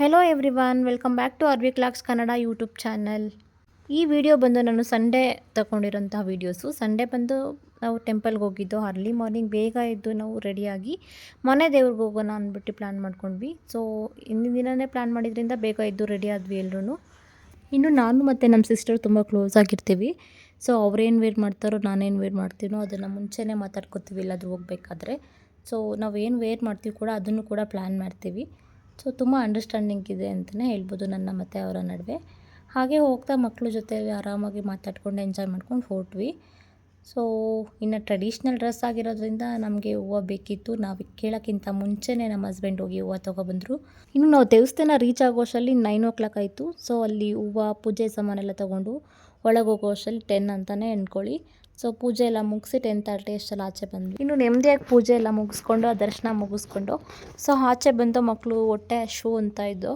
Hello everyone, welcome back to ಅರ್ವಿ ಕ್ಲಾಕ್ಸ್ Kannada YouTube channel. ಈ ವಿಡಿಯೋ ಬಂದು ನಾನು ಸಂಡೇ ತಗೊಂಡಿರೋಂಥ ವೀಡಿಯೋಸು. ಸಂಡೇ ಬಂದು ನಾವು ಟೆಂಪಲ್ಗೆ ಹೋಗಿದ್ದು. ಅರ್ಲಿ ಮಾರ್ನಿಂಗ್ ಬೇಗ ಎದ್ದು ನಾವು ರೆಡಿಯಾಗಿ ಮನೆ ದೇವ್ರಿಗೆ ಹೋಗೋಣ ಅಂದ್ಬಿಟ್ಟು ಪ್ಲ್ಯಾನ್ ಮಾಡ್ಕೊಂಡ್ವಿ. ಸೊ ಹಿಂದಿನ ದಿನವೇ ಪ್ಲ್ಯಾನ್ ಮಾಡಿದ್ರಿಂದ ಬೇಗ ಎದ್ದು ರೆಡಿ ಆದ್ವಿ ಎಲ್ಲರೂ. ಇನ್ನು ನಾನು ಮತ್ತು ನಮ್ಮ ಸಿಸ್ಟರ್ ತುಂಬ ಕ್ಲೋಸ್ ಆಗಿರ್ತೀವಿ. ಸೊ ಅವ್ರೇನು ವೇರ್ ಮಾಡ್ತಾರೋ ನಾನೇನು ವೇರ್ ಮಾಡ್ತೀನೋ ಅದನ್ನು ಮುಂಚೆನೇ ಮಾತಾಡ್ಕೊತೀವಿ ಎಲ್ಲಾದರೂ ಹೋಗಬೇಕಾದ್ರೆ. ಸೊ ನಾವೇನು ವೇರ್ ಮಾಡ್ತೀವಿ ಕೂಡ ಅದನ್ನು ಕೂಡ ಪ್ಲ್ಯಾನ್ ಮಾಡ್ತೀವಿ. ಸೊ ತುಂಬ ಅಂಡರ್ಸ್ಟ್ಯಾಂಡಿಂಗ್ ಇದೆ ಅಂತಲೇ ಹೇಳ್ಬೋದು ನನ್ನ ಮತ್ತು ಅವರ ನಡುವೆ. ಹಾಗೆ ಹೋಗ್ತಾ ಮಕ್ಕಳ ಜೊತೆ ಆರಾಮಾಗಿ ಮಾತಾಡ್ಕೊಂಡು ಎಂಜಾಯ್ ಮಾಡ್ಕೊಂಡು ಹೊರಟ್ವಿ. ಸೊ ಇನ್ನು ಟ್ರೆಡಿಷ್ನಲ್ ಡ್ರೆಸ್ ಆಗಿರೋದ್ರಿಂದ ನಮಗೆ ಹೂವು ಬೇಕಿತ್ತು. ನಾವು ಕೇಳೋಕ್ಕಿಂತ ಮುಂಚೆನೇ ನಮ್ಮ ಹಸ್ಬೆಂಡ್ ಹೋಗಿ ಹೂವು ತೊಗೊಬಂದರು. ಇನ್ನು ನಾವು ದೇವಸ್ಥಾನ ರೀಚ್ ಆಗೋ ಅಷ್ಟರಲ್ಲಿ 9 ಆಯಿತು. ಸೊ ಅಲ್ಲಿ ಹೂವು ಪೂಜೆ ಸಾಮಾನೆಲ್ಲ ತೊಗೊಂಡು ಒಳಗೆ ಹೋಗೋ ಅಷ್ಟರಲ್ಲಿ 10 ಅಂತಲೇ ಅಂದ್ಕೊಳ್ಳಿ. ಸೊ ಪೂಜೆ ಎಲ್ಲ ಮುಗಿಸಿ 10:30 ಅಷ್ಟೆಲ್ಲ ಆಚೆ ಬಂದ್ವಿ. ಇನ್ನು ನೆಮ್ಮದಿಯಾಗಿ ಪೂಜೆ ಎಲ್ಲ ಮುಗಿಸ್ಕೊಂಡು ದರ್ಶನ ಮುಗಿಸ್ಕೊಂಡು ಸೊ ಆಚೆ ಬಂದು ಮಕ್ಕಳು ಹೊಟ್ಟೆ ಶೂ ಅಂತ ಇದ್ದು,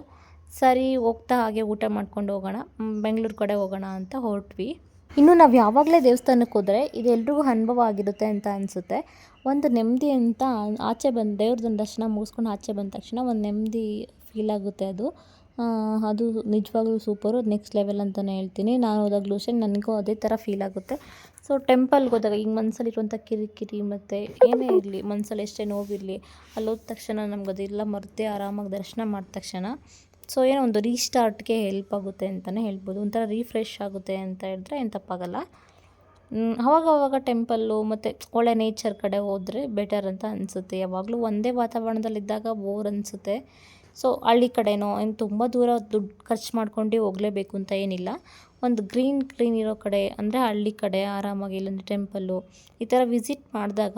ಸರಿ ಹೋಗ್ತಾ ಹಾಗೆ ಊಟ ಮಾಡ್ಕೊಂಡು ಹೋಗೋಣ, ಬೆಂಗಳೂರು ಕಡೆ ಹೋಗೋಣ ಅಂತ ಹೊರಟ್ವಿ. ಇನ್ನು ನಾವು ಯಾವಾಗಲೇ ದೇವಸ್ಥಾನಕ್ಕೆ ಹೋದರೆ ಇದು ಎಲ್ರಿಗೂ ಅನುಭವ ಆಗಿರುತ್ತೆ ಅಂತ ಅನಿಸುತ್ತೆ. ಒಂದು ನೆಮ್ಮದಿ ಅಂತ ಆಚೆ ಬಂದು ದೇವ್ರದ್ದು ದರ್ಶನ ಮುಗಿಸ್ಕೊಂಡು ಆಚೆ ಬಂದ ತಕ್ಷಣ ಒಂದು ನೆಮ್ಮದಿ ಫೀಲ್ ಆಗುತ್ತೆ. ಅದು ನಿಜವಾಗ್ಲೂ ಸೂಪರು, ನೆಕ್ಸ್ಟ್ ಲೆವೆಲ್ ಅಂತಲೇ ಹೇಳ್ತೀನಿ. ನಾನು ಹೋದಾಗಲೂ ಅಷ್ಟೇ ನನಗೂ ಅದೇ ಥರ ಫೀಲ್ ಆಗುತ್ತೆ. ಸೊ ಟೆಂಪಲ್ಗೆ ಹೋದಾಗ ಈಗ ಮನಸ್ಸಲ್ಲಿರುವಂಥ ಕಿರಿಕಿರಿ ಮತ್ತು ಏನೇ ಇರಲಿ, ಮನಸ್ಸಲ್ಲಿ ಎಷ್ಟೇ ನೋವಿರಲಿ, ಅಲ್ಲಿ ಹೋದ ತಕ್ಷಣ ನಮ್ಗೆ ಅದೆಲ್ಲ ಮರೆತೇ ಆರಾಮಾಗಿ ದರ್ಶನ ಮಾಡಿದ ತಕ್ಷಣ ಸೊ ಏನೋ ಒಂದು ರೀಸ್ಟಾರ್ಟ್ಗೆ ಹೆಲ್ಪ್ ಆಗುತ್ತೆ ಅಂತಲೇ ಹೇಳ್ಬೋದು. ಒಂಥರ ರೀಫ್ರೆಶ್ ಆಗುತ್ತೆ ಅಂತ ಹೇಳಿದ್ರೆ ಏನು ತಪ್ಪಾಗಲ್ಲ. ಅವಾಗವಾಗ ಟೆಂಪಲ್ಲು ಮತ್ತು ಒಳ್ಳೆ ನೇಚರ್ ಕಡೆ ಹೋದರೆ ಬೆಟರ್ ಅಂತ ಅನಿಸುತ್ತೆ. ಯಾವಾಗಲೂ ಒಂದೇ ವಾತಾವರಣದಲ್ಲಿದ್ದಾಗ ಬೋರ್ ಅನಿಸುತ್ತೆ. ಸೊ ಹಳ್ಳಿ ಕಡೆನೋ ಏನು ತುಂಬ ದೂರ ದುಡ್ಡು ಖರ್ಚು ಮಾಡ್ಕೊಂಡು ಹೋಗಲೇಬೇಕು ಅಂತ ಏನಿಲ್ಲ. ಒಂದು ಗ್ರೀನ್ ಇರೋ ಕಡೆ ಅಂದರೆ ಹಳ್ಳಿ ಕಡೆ ಆರಾಮಾಗಿ ಇಲ್ಲಾಂದರೆ ಟೆಂಪಲ್ಲು ಈ ಥರ ವಿಸಿಟ್ ಮಾಡಿದಾಗ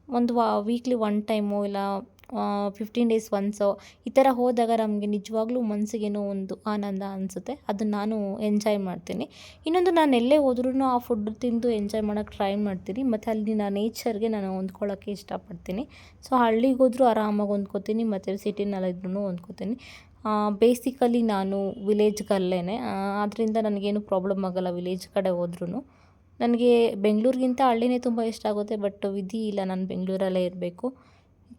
ಒಂದು ವೀಕ್ಲಿ 1 ಟೈಮು ಇಲ್ಲ 15 ಡೇಸ್ ಒನ್ಸೋ ಈ ಥರ ಹೋದಾಗ ನಮಗೆ ನಿಜವಾಗ್ಲೂ ಮನಸ್ಸಿಗೇನೋ ಒಂದು ಆನಂದ ಅನಿಸುತ್ತೆ. ಅದನ್ನು ನಾನು ಎಂಜಾಯ್ ಮಾಡ್ತೀನಿ. ಇನ್ನೊಂದು ನಾನು ಎಲ್ಲೇ ಹೋದ್ರೂ ಆ ಫುಡ್ ತಿಂದು ಎಂಜಾಯ್ ಮಾಡೋಕ್ಕೆ ಟ್ರೈ ಮಾಡ್ತೀನಿ. ಮತ್ತು ಅಲ್ಲಿನ ನೇಚರ್ಗೆ ನಾನು ಹೊಂದ್ಕೊಳ್ಳೋಕ್ಕೆ ಇಷ್ಟಪಡ್ತೀನಿ. ಸೊ ಹಳ್ಳಿಗೆ ಹೋದರೂ ಆರಾಮಾಗಿ ಹೊಂದ್ಕೋತೀನಿ ಮತ್ತು ಸಿಟಿನಲ್ಲಿದ್ರೂ ಹೊಂದ್ಕೋತೀನಿ. ಬೇಸಿಕಲಿ ನಾನು ವಿಲೇಜ್ ಗರ್ಲೇನೆ, ಆದ್ದರಿಂದ ನನಗೇನು ಪ್ರಾಬ್ಲಮ್ ಆಗೋಲ್ಲ ವಿಲೇಜ್ ಕಡೆ ಹೋದ್ರೂ. ನನಗೆ ಬೆಂಗಳೂರಿಗಿಂತ ಹಳ್ಳಿನೇ ತುಂಬ ಇಷ್ಟ ಆಗುತ್ತೆ. ಬಟ್ ವಿಧಿ ಇಲ್ಲ, ನಾನು ಬೆಂಗಳೂರಲ್ಲೇ ಇರಬೇಕು.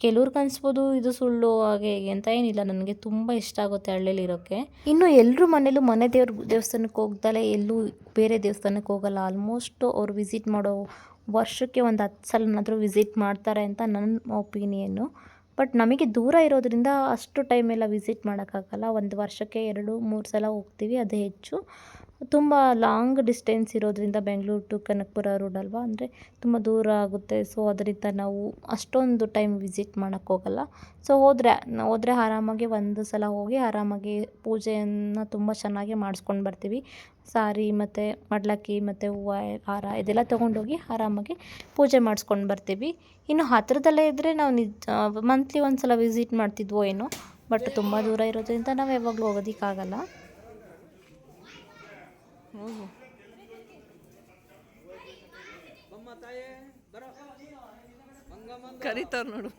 ಕೆಲವ್ರಿಗೆ ಅನಿಸ್ಬೋದು ಇದು ಸುಳ್ಳು ಹಾಗೆ ಹೀಗೆ ಅಂತ, ಏನಿಲ್ಲ, ನನಗೆ ತುಂಬ ಇಷ್ಟ ಆಗುತ್ತೆ ಹಳ್ಳಿಲಿರೋಕ್ಕೆ. ಇನ್ನು ಎಲ್ಲರೂ ಮನೇಲೂ ಮನೆ ದೇವಸ್ಥಾನಕ್ಕೆ ಹೋಗ್ದಲೇ ಎಲ್ಲೂ ಬೇರೆ ದೇವಸ್ಥಾನಕ್ಕೆ ಹೋಗಲ್ಲ. ಆಲ್ಮೋಸ್ಟು ಅವ್ರು ವಿಸಿಟ್ ಮಾಡೋ ವರ್ಷಕ್ಕೆ ಒಂದು 10 ಸಲನಾದರೂ ವಿಸಿಟ್ ಮಾಡ್ತಾರೆ ಅಂತ ನನ್ನ ಒಪಿನಿಯನ್ನು. ಬಟ್ ನಮಗೆ ದೂರ ಇರೋದ್ರಿಂದ ಅಷ್ಟು ಟೈಮೆಲ್ಲ ವಿಸಿಟ್ ಮಾಡೋಕ್ಕಾಗಲ್ಲ. ಒಂದು ವರ್ಷಕ್ಕೆ 2-3 ಸಲ ಹೋಗ್ತೀವಿ, ಅದೇ ಹೆಚ್ಚು. ತುಂಬ ಲಾಂಗ್ ಡಿಸ್ಟೆನ್ಸ್ ಇರೋದ್ರಿಂದ ಬೆಂಗಳೂರು ಟು ಕನಕಪುರ ರೋಡ್ ಅಲ್ವಾ, ಅಂದರೆ ತುಂಬ ದೂರ ಆಗುತ್ತೆ. ಸೊ ಅದರಿಂದ ನಾವು ಅಷ್ಟೊಂದು ಟೈಮ್ ವಿಸಿಟ್ ಮಾಡೋಕ್ಕೋಗಲ್ಲ. ಸೊ ಹೋದರೆ ಆರಾಮಾಗಿ ಒಂದು ಸಲ ಹೋಗಿ ಆರಾಮಾಗಿ ಪೂಜೆಯನ್ನು ತುಂಬ ಚೆನ್ನಾಗಿ ಮಾಡಿಸ್ಕೊಂಡು ಬರ್ತೀವಿ. ಸಾರಿ ಮತ್ತು ಮಡ್ಲಕ್ಕಿ ಮತ್ತು ಹೂವು ಹಾರ ಇದೆಲ್ಲ ತೊಗೊಂಡೋಗಿ ಆರಾಮಾಗಿ ಪೂಜೆ ಮಾಡಿಸ್ಕೊಂಡು ಬರ್ತೀವಿ. ಇನ್ನು ಹತ್ತಿರದಲ್ಲೇ ಇದ್ದರೆ ನಾವು ಮಂತ್ಲಿ ಒಂದು ಸಲ ವಿಸಿಟ್ ಮಾಡ್ತಿದ್ವೋ ಏನೋ. ಬಟ್ ತುಂಬ ದೂರ ಇರೋದ್ರಿಂದ ನಾವು ಯಾವಾಗಲೂ ಹೋಗೋದಕ್ಕಾಗಲ್ಲ. ಕರೀತಾರ ನೋಡು.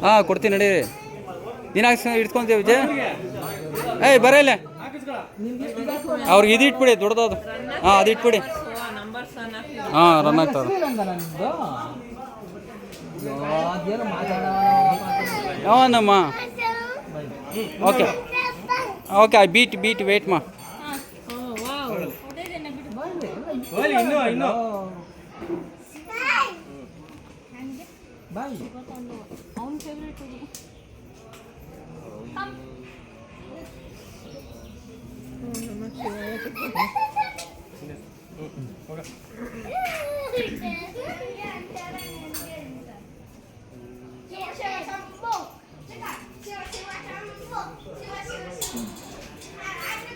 ಹಾಂ ಕೊಡ್ತೀನಿ ನಡೀರಿ ದಿನ ಇಟ್ಕೊಂತೀವಿ ವಿಜಯ್ ಏಯ್ ಬರಲ್ಲ ಅವ್ರಿಗೆ ಇದು ಇಟ್ಬಿಡಿ ದೊಡ್ಡದು ಹಾಂ ಅದು ಇಟ್ಬಿಡಿ ಹಾಂ ರನ್ ಆಗ್ತದೆ ಯಾವನಮ್ಮ okay okay I beat wait ಮಾ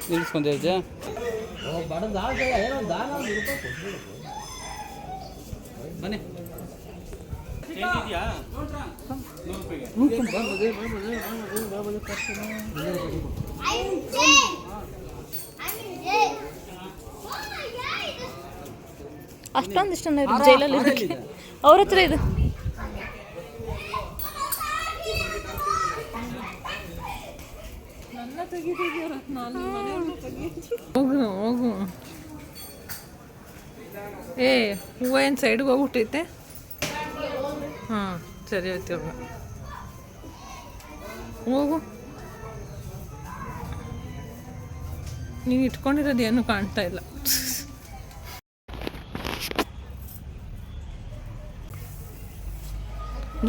ನಿಲ್ಲಿಸ್ಕೊಂಡೆ ವಿಜಯ್ ಬನ್ನಿ ಅಷ್ಟೊಂದು ಇಷ್ಟ ಜೈಲಲ್ಲಿ ಅವ್ರ ಹತ್ರ ಇದು ಹೋಗು ಏ ಹೂವು ಏನು ಸೈಡ್ಗೆ ಹೋಗ್ಬಿಟ್ಟೈತೆ ಹಾಂ ಸರಿ ಆಯ್ತು ಹೋಗು ನೀನು ಇಟ್ಕೊಂಡಿರೋದು ಏನು ಕಾಣ್ತಾ ಇಲ್ಲ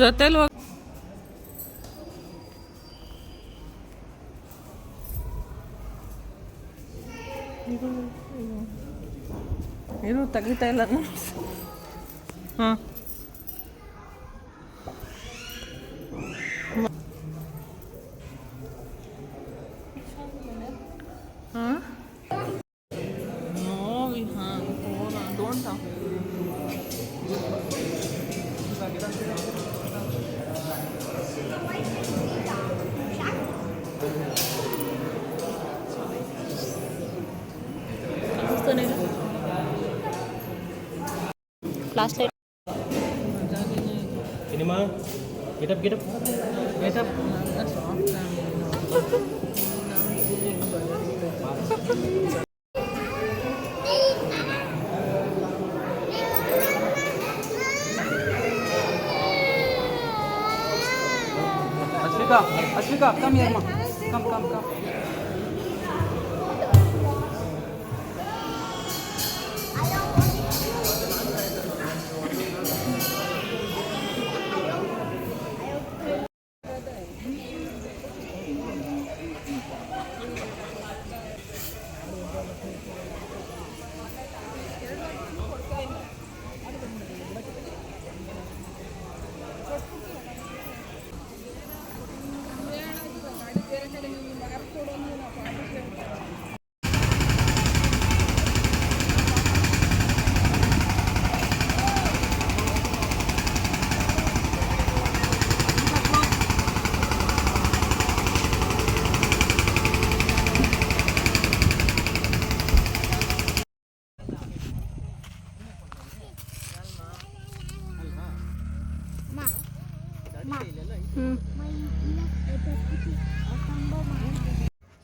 ಜೊತೆಲಿ ಹೋಗಿ ಏನು ತೆಗಿತಾ ಇಲ್ಲ ಹಾಂ ಹಾಂ ನೋವಿ ಹಾಂ don't flash light cinema getup Ashvika, come here, ma. Come.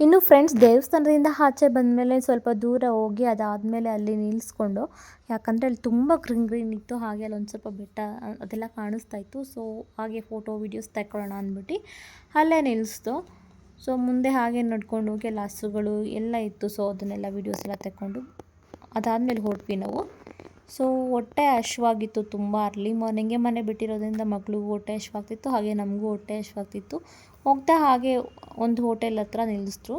ಇನ್ನು ಫ್ರೆಂಡ್ಸ್ ದೇವಸ್ಥಾನದಿಂದ ಆಚೆ ಬಂದಮೇಲೆ ಸ್ವಲ್ಪ ದೂರ ಹೋಗಿ ಅದಾದಮೇಲೆ ಅಲ್ಲಿ ನಿಲ್ಲಿಸ್ಕೊಂಡು, ಯಾಕಂದರೆ ಅಲ್ಲಿ ತುಂಬ ಗ್ರೀನ್ ಇತ್ತು, ಹಾಗೆ ಅಲ್ಲಿ ಒಂದು ಸ್ವಲ್ಪ ಬೆಟ್ಟ ಅದೆಲ್ಲ ಕಾಣಿಸ್ತಾ ಇತ್ತು. ಸೊ ಹಾಗೆ ಫೋಟೋ ವೀಡಿಯೋಸ್ ತಗೊಳ್ಳೋಣ ಅಂದ್ಬಿಟ್ಟು ಅಲ್ಲೇ ನಿಲ್ಲಿಸ್ತು. ಸೊ ಮುಂದೆ ಹಾಗೆ ನಡ್ಕೊಂಡು ಹೋಗಿ ಎಲ್ಲ ಹಸುಗಳು ಎಲ್ಲ ಇತ್ತು. ಸೊ ಅದನ್ನೆಲ್ಲ ವೀಡಿಯೋಸ್ ಎಲ್ಲ ತಗೊಂಡು ಅದಾದಮೇಲೆ ಹೊರಟ್ವಿ ನಾವು. ಸೊ ಹೊಟ್ಟೆ ಹಶ್ವಾಗಿತ್ತು ತುಂಬ. ಅರ್ಲಿ ಮಾರ್ನಿಂಗೇ ಮನೆ ಬಿಟ್ಟಿರೋದ್ರಿಂದ ಮಗಳಿಗೂ ಹೊಟ್ಟೆ ಹಶ್ವಾಗ್ತಿತ್ತು, ಹಾಗೆ ನಮಗೂ ಹೊಟ್ಟೆ ಹಶ್ವಾಗ್ತಿತ್ತು. ಹೋಗ್ತಾ ಹಾಗೆ ಒಂದು ಹೋಟೆಲ್ ಹತ್ರ ನಿಲ್ಲಿಸಿದ್ರು.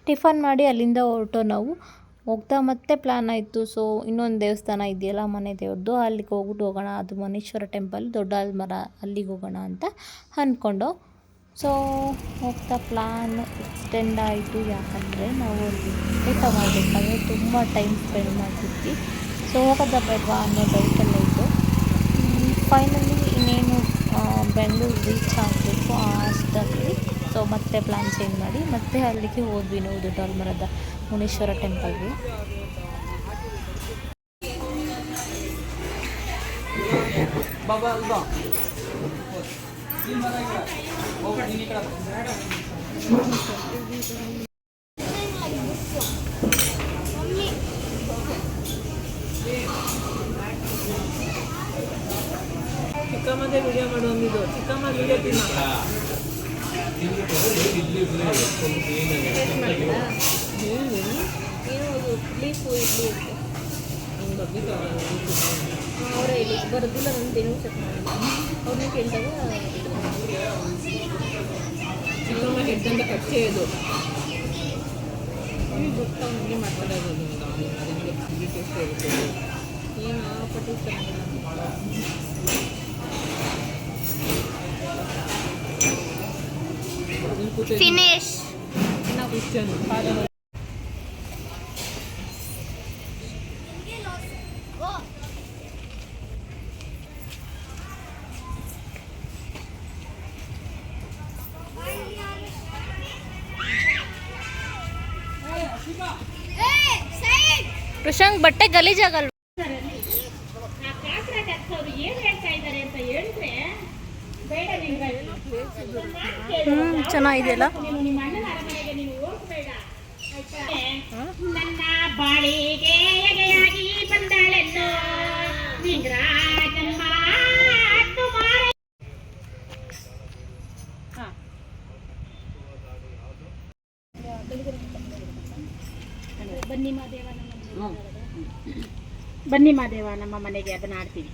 ಟಿಫನ್ ಮಾಡಿ ಅಲ್ಲಿಂದ ಹೊರಟೋ ನಾವು. ಹೋಗ್ತಾ ಮತ್ತೆ ಪ್ಲ್ಯಾನ್ ಆಯಿತು. ಸೊ ಇನ್ನೊಂದು ದೇವಸ್ಥಾನ ಇದೆಯಲ್ಲ ಮನೆ ದೇವ್ರದ್ದು, ಅಲ್ಲಿಗೆ ಹೋಗೋಣ, ಅದು ಮುನೀಶ್ವರ ಟೆಂಪಲ್, ದೊಡ್ಡ ಆಲ್ಮರ, ಅಲ್ಲಿಗೆ ಹೋಗೋಣ ಅಂತ ಅಂದ್ಕೊಂಡು. ಸೊ ಹೋಗ್ತಾ ಪ್ಲ್ಯಾನ್ ಎಕ್ಸ್ಟೆಂಡ್ ಆಯಿತು, ಯಾಕಂದರೆ ನಾವು ಅಲ್ಲಿ ಊಟ ಮಾಡಬೇಕಾದ್ರೆ ತುಂಬ ಟೈಮ್ ಸ್ಪೆಂಡ್ ಮಾಡ್ತಿದ್ವಿ. ಸೊ ಹೋಗೋದ ಬೇಡವಾ ಅನ್ನೋ ಡೌಟಲ್ಲೇ ಇತ್ತು. ಫೈನಲಿ ಇನ್ನೇನು ಬೆಂಗಳೂರು ರೀಚ್ ಆಗಬೇಕು ಅಷ್ಟರಲ್ಲಿ. ಸೊ ಮತ್ತೆ ಪ್ಲ್ಯಾನ್ ಚೇಂಜ್ ಮಾಡಿ ಮತ್ತೆ ಅಲ್ಲಿಗೆ ಹೋದ್ವಿ ನಾವು, ದೊಡ್ಡ ಆಲ್ಮರದ ಮುನೀಶ್ವರ ಟೆಂಪಲ್ಗೆ. ಬಾಬಾ ಅಲ್ವಾ ಚಿಕ್ಕಮ್ಮದೇ ವಿಡಿಯೋ ಮಾಡು ಅಂದಿದ್ದು. ಚಿಕ್ಕಮ್ಮ ವಿಡಿಯೋ ತಿನ್ನ. ಅವರೇ ಇಲ್ಲಿ ಬರೋದಿಲ್ಲ, ನಂದೇನು ಚೆಕ್ ಮಾಡಿಲ್ಲ. ಅವ್ರನ್ನ ಕೇಳಿದಾಗ ಚಿಕ್ಕಮ್ಮ ಹೆಡ್ಡಂತ ಕಚ್ಚೆ ಇದು. ಗೊತ್ತಾ ಹಂಗೆ ಮಾಡ್ತಾರೆ ಅದಕ್ಕೆ ಟೇಸ್ಟ್ ಇರುತ್ತೆ. ಏನು ಪಟ್ಟಿ ಫಿನಿಶ್. ಕ್ರಿಶ್ಚಿಯನ್ ಪ್ರಶಾಂಕ್ ಬಟ್ಟೆ ಗಲೀಜಾಗಲ್ವ? ಚೆನ್ನಾಗಿದೆಯಲ್ಲ. ನನ್ನ ಬಾಳಿಗೆ ಎಗೆಯಾಗಿ ಬಂದಳೆನ್ನು ನಿಂಗ್ರಾಜಮ್ಮ ತುಮಾರ. ಬನ್ನಿ ಮಾದೇವ ನಮ್ಮ ಮನೆಗೆ ಅದನ್ನ ಆಡ್ತೀನಿ.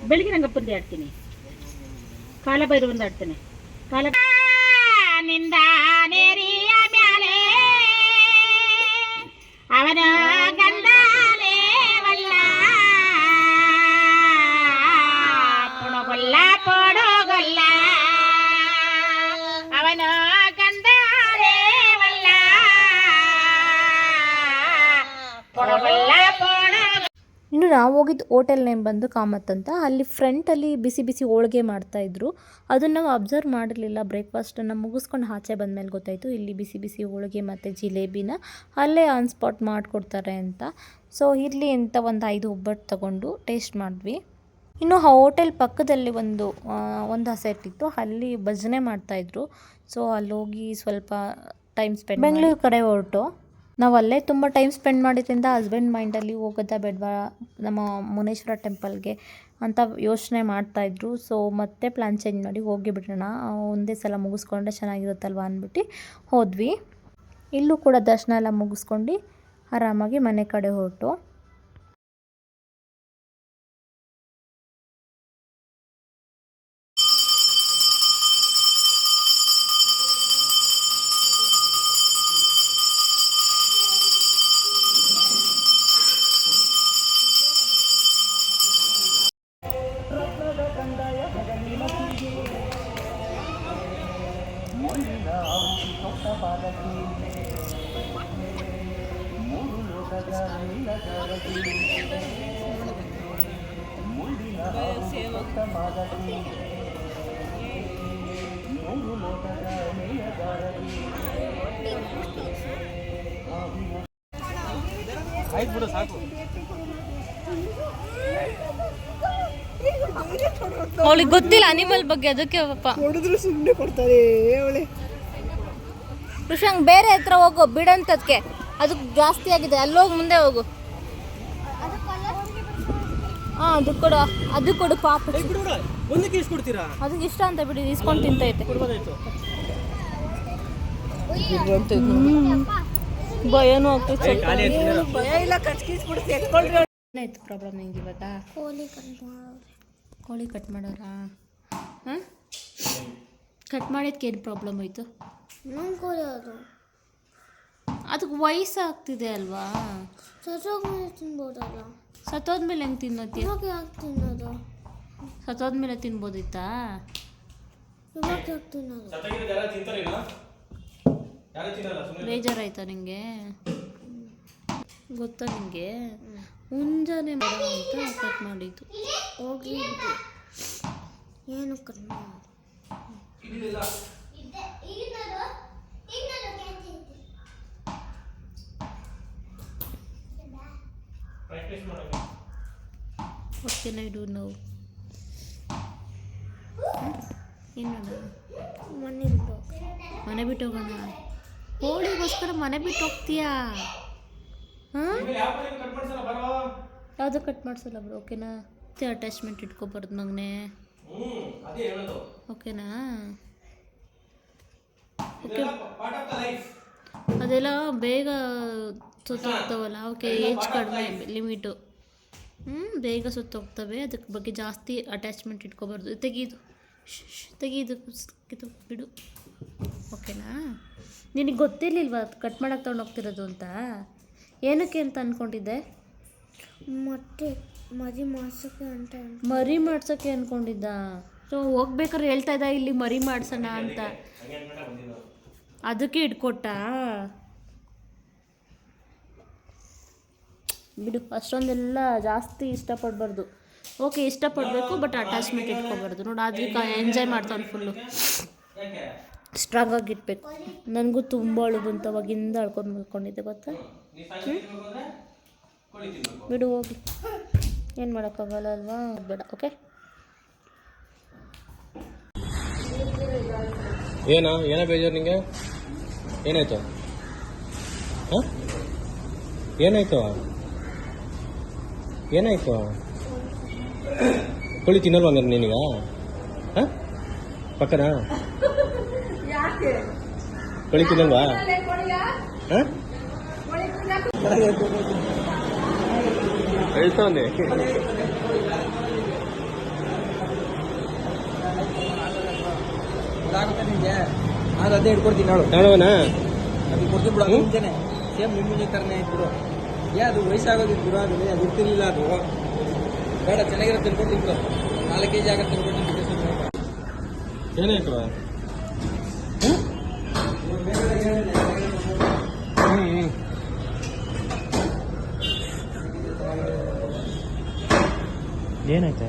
ಬೆಳಿಗ್ಗೆ ರಂಗಪ್ಪಂದು ಆಡ್ತೀನಿ, ಕಾಲಭೈರವಂದು ಆಡ್ತೇನೆ. ನಿಂದ ನೇರಿಯ ಮ್ಯಾಲೆ ಅವನ ಗಂಡಲೇ ವಲ್ಲ ಪೊಡಗೊಲ್ಲ ಪೊಡಗೊಲ್ಲ ಅವನ ಗಂಡಲೇ ವಲ್ಲ ಪೊಡಗೊಲ್ಲ ಪೊಡಗೊಲ್ಲ. ಇನ್ನು ನಾವು ಹೋಗಿದ್ದು ಹೋಟೆಲ್ ನೇಮ್ ಬಂದು ಕಾಮತ್ ಅಂತ. ಅಲ್ಲಿ ಫ್ರಂಟಲ್ಲಿ ಬಿಸಿ ಬಿಸಿ ಹೋಳಿಗೆ ಮಾಡ್ತಾಯಿದ್ರು. ಅದನ್ನು ನಾವು ಅಬ್ಸರ್ವ್ ಮಾಡಿರಲಿಲ್ಲ. ಬ್ರೇಕ್ಫಾಸ್ಟನ್ನು ಮುಗಿಸ್ಕೊಂಡು ಆಚೆ ಬಂದಮೇಲೆ ಗೊತ್ತಾಯಿತು ಇಲ್ಲಿ ಬಿಸಿ ಬಿಸಿ ಹೋಳಿಗೆ ಮತ್ತು ಜಿಲೇಬಿನ ಅಲ್ಲೇ ಆನ್ ಸ್ಪಾಟ್ ಮಾಡಿಕೊಡ್ತಾರೆ ಅಂತ. ಸೊ ಇರಲಿ ಅಂತ ಒಂದು 5 ಒಬ್ಬಟ್ಟು ತೊಗೊಂಡು ಟೇಸ್ಟ್ ಮಾಡಿದ್ವಿ. ಇನ್ನು ಆ ಹೋಟೆಲ್ ಪಕ್ಕದಲ್ಲಿ ಒಂದು ಅಸೆಟ್ ಇತ್ತು, ಅಲ್ಲಿ ಭಜನೆ ಮಾಡ್ತಾಯಿದ್ರು. ಸೊ ಅಲ್ಲಿ ಹೋಗಿ ಸ್ವಲ್ಪ ಟೈಮ್ ಸ್ಪೆಂಡ್ ಬೆಂಗಳೂರು ಕಡೆ ಹೊರಟು ನಾವು ಅಲ್ಲೇ ತುಂಬ ಟೈಮ್ ಸ್ಪೆಂಡ್ ಮಾಡಿದ್ರಿಂದ ಹಸ್ಬೆಂಡ್ ಮೈಂಡಲ್ಲಿ ಹೋಗೋದಾ ಬೇಡವಾ ನಮ್ಮ ಮುನೇಶ್ವರ ಟೆಂಪಲ್ಗೆ ಅಂತ ಯೋಚನೆ ಮಾಡ್ತಾಯಿದ್ರು. ಸೊ ಮತ್ತೆ ಪ್ಲ್ಯಾನ್ ಚೇಂಜ್ ಮಾಡಿ ಹೋಗಿ ಬಿಡೋಣ, ಒಂದೇ ಸಲ ಮುಗಿಸ್ಕೊಂಡ್ರೆ ಚೆನ್ನಾಗಿರುತ್ತಲ್ವ ಅಂದ್ಬಿಟ್ಟು ಹೋದ್ವಿ. ಇಲ್ಲೂ ಕೂಡ ದರ್ಶನ ಎಲ್ಲ ಮುಗಿಸ್ಕೊಂಡು ಆರಾಮಾಗಿ ಮನೆ ಕಡೆ ಹೊರಟು. ಆಯ್ತು ಬಿಡು ಸಾಕು. ಅವಳಿಗೆ ಗೊತ್ತಿಲ್ಲ ಅನಿಮಲ್ ಬಗ್ಗೆ, ಅದಕ್ಕೆ ಪಾಪ ಹೊಡೆದ್ರು ಸುಮ್ಮನೆ ಕೊಡ್ತಾರೆ ಅವಳೆ. ಕೃಷಂಗ್ ಬೇರೆ ಹತ್ರ ಹೋಗು, ಬಿಡಂತದ್ಕೆ ಅದಕ್ಕೆ ಜಾಸ್ತಿ ಆಗಿದೆ, ಅಲ್ಲೋಗಿ ಮುಂದೆ ಹೋಗು. ಹಾಂ ಅದು ಕೊಡು ಪಾಪ. ಒಂದಕ್ಕೆ ಎಷ್ಟು ಕೊಡ್ತೀರಾ? ಅದಕ್ಕೆ ಇಷ್ಟ ಅಂತ ಬಿಡಿ, ಇಸ್ಕೊಂಡು ತಿಂತೈತೆ. ಭಯನೂ ಆಗ್ತೈತೆ. ಭಯ ಇಲ್ಲ, ಕಚ್ಕಿಸ್ಬಿಡ್ತು, ಎತ್ಕೊಳ್ರಿ. ಏನಾಯ್ತು ಪ್ರಾಬ್ಲಮ್ ನಿಂಗೆ ಇವತ್ತಾ? ಕೋಳಿ ಕಟ್ ಮಾಡೋರಾ? ಹಾಂ, ಕಟ್ ಮಾಡಿದ್ಕೆ ಏನು ಪ್ರಾಬ್ಲಮ್ ಆಯಿತು? ಅದಕ್ಕೆ ವಯಸ್ಸಾಗ್ತಿದೆ ಅಲ್ವಾ? ತಿನ್ಬೋದಲ್ಲ. ಸತ್ತೋದ್ಮೇಲೆ ಹೆಂಗೆ ತಿನ್ನೋತಿ? ಇವಾಗ ಯಾಕೆ ತಿನ್ನೋದು? ಸತ್ತೋದ್ಮೇಲೆ ತಿನ್ಬೋದಿತ್ತಾ? ಇವಾಗ ಯಾಕೆ ತಿನ್ನೋದು? ಬೇಜಾರಾಯ್ತಾ ನಿಂಗೆ? ಗೊತ್ತಾ ನಿಂಗೆ? ಮುಂಜಾನೆ ಮಾಡೋ ಅಂತ ಕಟ್ ಮಾಡಿದ್ದು. ಹೋಗಿ ಏನು ಕಟ್ ಮಾಡೋದು? What can I do now? ಏನು ಮನೆ ಬಿಟ್ಟು ಹೋಗೋಣ. ಕೋಳಿಗೋಸ್ಕರ ಮನೆ ಬಿಟ್ಟು ಹೋಗ್ತೀಯಾ? ಹಾಂ, ಯಾವುದೋ ಕಟ್ ಮಾಡಿಸಲ್ಲ ಬ್ರೋ. ಓಕೆನಾ? ಅಟ್ಯಾಚ್ಮೆಂಟ್ ಇಟ್ಕೊಬಾರ್ದು ಮಗನೇ. ಓಕೆನಾ? ಓಕೆ, ಅದೆಲ್ಲ ಬೇಗ ಸುತ್ತೋಗ್ತಾವಲ್ಲ. ಓಕೆ, ಏಜ್ ಕಡಿಮೆ, ಲಿಮಿಟು. ಬೇಗ ಸುತ್ತೋಗ್ತವೆ. ಅದಕ್ಕೆ ಬಗ್ಗೆ ಜಾಸ್ತಿ ಅಟ್ಯಾಚ್ಮೆಂಟ್ ಇಟ್ಕೊಬಾರ್ದು. ತೆಗೀದು ಬಿಡು. ಓಕೆನಾ? ನಿನಗೆ ಗೊತ್ತಿರಲಿಲ್ವಾ ಕಟ್ ಮಾಡೋಕ್ಕೆ ತೊಗೊಂಡು ಹೋಗ್ತಿರೋದು ಅಂತ? ಏನಕ್ಕೆ ಅಂತ ಅಂದ್ಕೊಂಡಿದ್ದೆ? ಮತ್ತೆ ಮರಿ ಮಾಡ್ಸೋಕ್ಕೆ ಅಂದ್ಕೊಂಡಿದ್ದ. ಸೊ ಹೋಗ್ಬೇಕಾದ್ರೆ ಹೇಳ್ತಾ ಇದ್ದ ಇಲ್ಲಿ ಮರಿ ಮಾಡ್ಸೋಣ ಅಂತ, ಅದಕ್ಕೆ ಇಟ್ಕೊಟ್ಟ. ಬಿಡು, ಅಷ್ಟೊಂದೆಲ್ಲ ಜಾಸ್ತಿ ಇಷ್ಟಪಡಬಾರ್ದು. ಓಕೆ, ಇಷ್ಟಪಡಬೇಕು, ಬಟ್ ಅಟ್ಯಾಚ್ಮೆಂಟ್ ಇಟ್ಕೊಬಾರ್ದು. ನೋಡಿ, ಅದಕ್ಕೆ ಎಂಜಾಯ್ ಮಾಡ್ತಾನೆ ಫುಲ್ಲು. ಸ್ಟ್ರಾಂಗ್ ಆಗಿರ್ಬೇಕು. ನನಗೂ ತುಂಬ ಅಳು ಬಂತು, ಅವಾಗಿಂದ ಅಳ್ಕೊಂಡು ಮಲ್ಕೊಂಡಿದ್ದೆ ಗೊತ್ತಾ. ಬಿಡು, ಹೋಗಿ, ಏನು ಮಾಡೋಕ್ಕಾಗಲ್ಲ ಅಲ್ವಾ. ಬೇಡ. ಓಕೆ, ಏನೋ ಬೇಜಾರು ನಿಂಗೆ? ಏನಾಯ್ತು? ಹಾಂ, ಏನಾಯ್ತು? ಕೋಳಿ ತಿನ್ನಲ್ವ ಹಂಗಾರೆ ನೀನೀಗ? ಹಾಂ, ಪಕ್ಕನಾ? ಕೋಳಿ ತಿನ್ನಲ್ವಾ? ಹಾಂ, ಹೇಳ್ತಾನೆ. ನಾನು ಅದೇ ಇಟ್ಕೊಡ್ತೀನಿ ನೋಡು. ನಾಳವನಾ ಅದು ಕೊಡ್ತೀನಿ ಬಿಡು. ಅದು ಮುಂಚೆನೆ ಸೇಮ್ ನಿಮ್ಮ ಮುಂಚೆ ಥರನೇ ಇಟ್ಬಿಡು. ಅದು ವಯಸ್ಸಾಗೋದಿತ್ತು ಬಿಡು. ಅದು ಇರ್ತಿರ್ಲಿಲ್ಲ. ಅದು ಬೇಡ, ಚೆನ್ನಾಗಿರೋ ತಿನ್ಕೊಡ್ತೀನಿ ಬಿಡು. 4 kg ಆಗತ್ತೆ ತಿನ್ಕೊಡ್ತೀನಿ. ಏನಾಯ್ತು? ಏನಾಯ್ತಾ?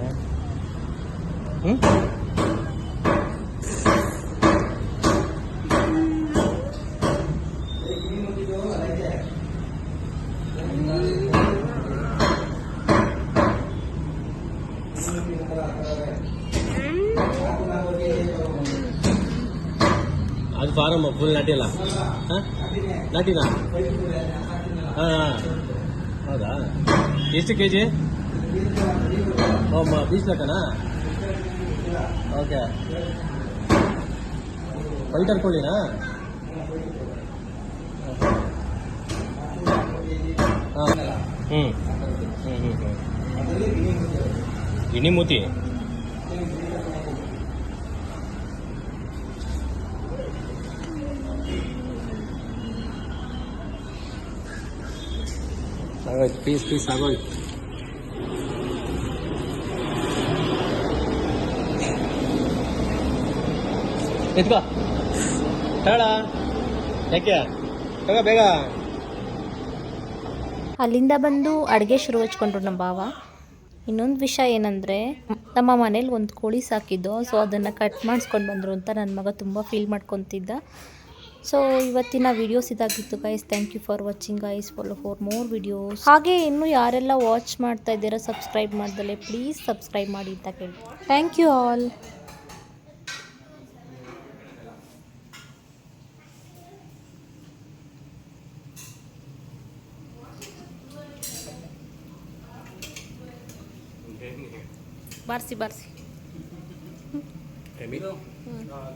ಅದು ಫಾರಮ್ ಫುಲ್ ನಾಟಿಲ್ಲ? ಹಾಂ, ನಾಟಿನಾ? ಹಾಂ, ಹೌದಾ? ಎಷ್ಟು ಕೆ ಜಿ? ಬೀಸ್ ಲೆಕ್ಕನಾ? ಓಕೆ, ಫೈಟರ್ ಕೋಳಿನಾ? ಹಾಂ, ಗಿಣಿ ಮೂತಿ. ಆಗೋಯ್ತು, ಪೀಸ್ ಆಗೋಯ್ತು. ಎತ್ಕೋ, ಹೇಳ ಯಾಕೆ ತಗೋ ಬೇಗ. ಅಲ್ಲಿಂದ ಬಂದು ಅಡುಗೆ ಶುರು ಹಚ್ಕೊಂಡ್ರು ನಮ್ಮ ಭಾವ. ಇನ್ನೊಂದು ವಿಷಯ ಏನಂದರೆ, ನಮ್ಮ ಮನೇಲಿ ಒಂದು ಕೋಳಿ ಸಾಕಿದ್ದು. ಸೊ ಅದನ್ನು ಕಟ್ ಮಾಡಿಸ್ಕೊಂಡು ಬಂದರು ಅಂತ ನನ್ನ ಮಗ ತುಂಬ ಫೀಲ್ ಮಾಡ್ಕೊತಿದ್ದ. ಸೊ ಇವತ್ತಿನ ವೀಡಿಯೋಸ್ ಇದಾಗಿತ್ತು guys. Thank you for watching guys. For more videos. ಹಾಗೆ ಇನ್ನೂ ಯಾರೆಲ್ಲ ವಾಚ್ ಮಾಡ್ತಾ ಇದ್ದೀರಾ ಸಬ್ಸ್ಕ್ರೈಬ್ ಮಾಡ್ದಲೆ ಪ್ಲೀಸ್ ಸಬ್ಸ್ಕ್ರೈಬ್ ಮಾಡಿ ಅಂತ ಕೇಳಿ. Thank you all. ಬಾರಿಸಿ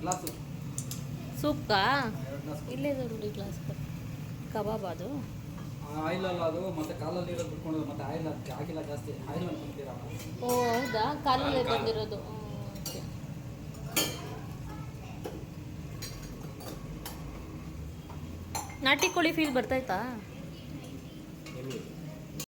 ಗ್ಲಾಸು ಸೂಪ್ಗಾ? ಇಲ್ಲೇ ನೋಡಿ ಗ್ಲಾಸ್ ಕಬಾಬ್. ಅದು ಆಯಿಲ್ ಅಲ್ಲ, ಅದು ಮತ್ತೆ ಕಾಲಲ್ಲಿ ಇರೋದು ಬಿಟ್ಕೊಂಡು ಮತ್ತೆ ಆಯಿಲ್ ಅದಕ್ಕೆ ಹಾಕಿಲ್ಲ ಜಾಸ್ತಿ. ಆಯಿಲ್ ಅನ್ಕೊಂತೀರಾ? ಓ ಹೌದಾ, ಕಾಲಲ್ಲೇ ಬಂದಿರೋದು. ನಾಟಿ ಕೋಳಿ ಫೀಲ್ ಬರ್ತಾಯ್ತಾ?